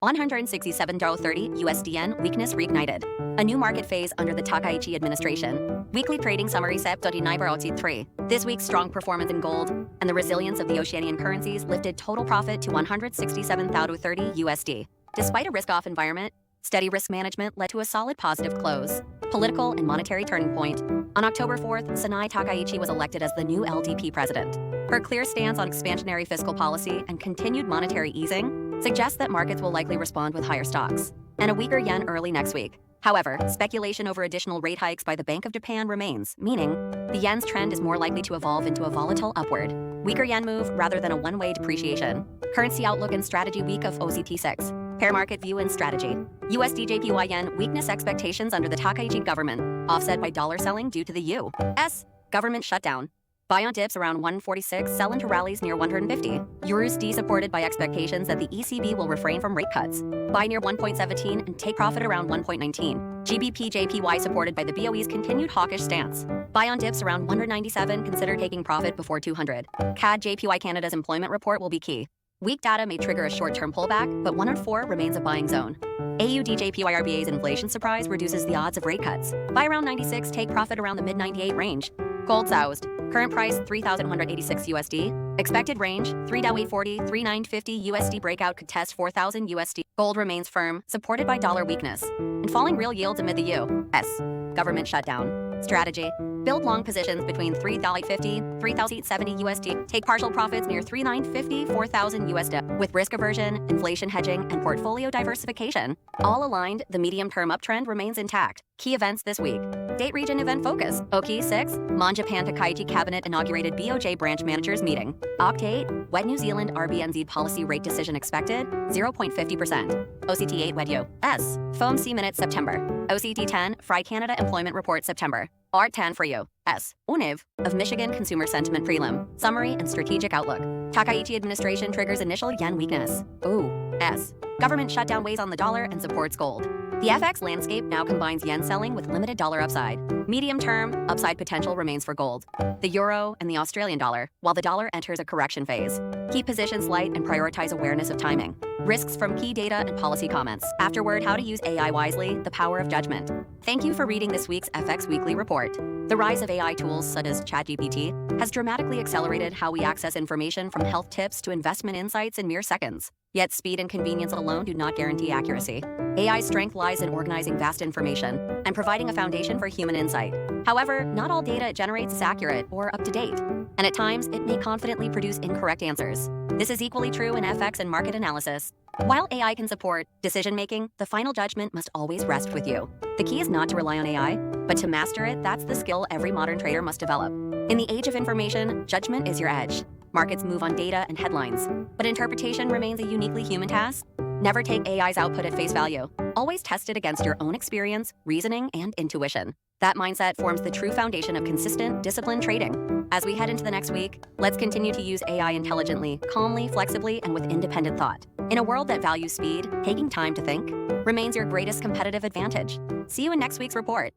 $167.30 USDN weakness reignited. A new market phase under the Takaichi administration. Weekly trading summary CFDs 3. This week's strong performance in gold and the resilience of the Oceanian currencies lifted total profit to $167.30 USD. Despite a risk-off environment, steady risk management led to a solid positive close. Political and monetary turning point. On October 4th, Sanai Takaichi was elected as the new LDP president. Her clear stance on expansionary fiscal policy and continued monetary easing suggests that markets will likely respond with higher stocks and a weaker yen early next week. However, speculation over additional rate hikes by the Bank of Japan remains, meaning the yen's trend is more likely to evolve into a volatile upward. Weaker yen move rather than a one-way depreciation. Currency outlook and strategy week of OCT6. Pair market view and strategy. USD JPY yen weakness expectations under the Takaichi government, offset by dollar selling due to the U.S. government shutdown. Buy on dips around 146, sell into rallies near 150. USD supported by expectations that the ECB will refrain from rate cuts. Buy near 1.17 and take profit around 1.19. GBP JPY supported by the BOE's continued hawkish stance. Buy on dips around 197, consider taking profit before 200. CAD JPY Canada's employment report will be key. Weak data may trigger a short-term pullback, but 1 on 4 remains a buying zone. AUD JPY RBA's inflation surprise reduces the odds of rate cuts. Buy around 96, take profit around the mid-98 range. Gold soused. Current price $3,186 USD. Expected range $3,840, $3,950 USD breakout could test $4,000 USD. Gold remains firm, supported by dollar weakness and falling real yields amid the U.S. government shutdown. Strategy: build long positions between $3,050, $3,870 USD. Take partial profits near $3,950, $4,000 USD. With risk aversion, inflation hedging, and portfolio diversification all aligned, the medium-term uptrend remains intact. Key events this week. Date region event focus. Oki 6, Mon Japan Takaichi Cabinet inaugurated BOJ branch managers meeting. Oct 8, Wet New Zealand RBNZ policy rate decision expected, 0.50%. OCT 8 Wed U.S. FOMC minutes September. OCT 10, Fry Canada employment report September. Art 10 for U.S. UNIV of Michigan consumer sentiment prelim. Summary and strategic outlook. Takaichi administration triggers initial yen weakness. U.S. government shutdown weighs on the dollar and supports gold. The FX landscape now combines yen selling with limited dollar upside. Medium-term, upside potential remains for gold, the euro, and the Australian dollar, while the dollar enters a correction phase. Keep positions light and prioritize awareness of timing. Risks from key data and policy comments. Afterward, how to use AI wisely, the power of judgment. Thank you for reading this week's FX Weekly Report. The rise of AI tools such as ChatGPT has dramatically accelerated how we access information from health tips to investment insights in mere seconds. Yet speed and convenience alone do not guarantee accuracy. AI's strength lies in organizing vast information and providing a foundation for human insight. However, not all data it generates is accurate or up to date, and at times it may confidently produce incorrect answers. This is equally true in FX and market analysis. While AI can support decision-making, the final judgment must always rest with you. The key is not to rely on AI, but to master it. That's the skill every modern trader must develop. In the age of information, judgment is your edge. Markets move on data and headlines, but interpretation remains a uniquely human task. Never take AI's output at face value. Always test it against your own experience, reasoning, and intuition. That mindset forms the true foundation of consistent, disciplined trading. As we head into the next week, let's continue to use AI intelligently, calmly, flexibly, and with independent thought. In a world that values speed, taking time to think remains your greatest competitive advantage. See you in next week's report.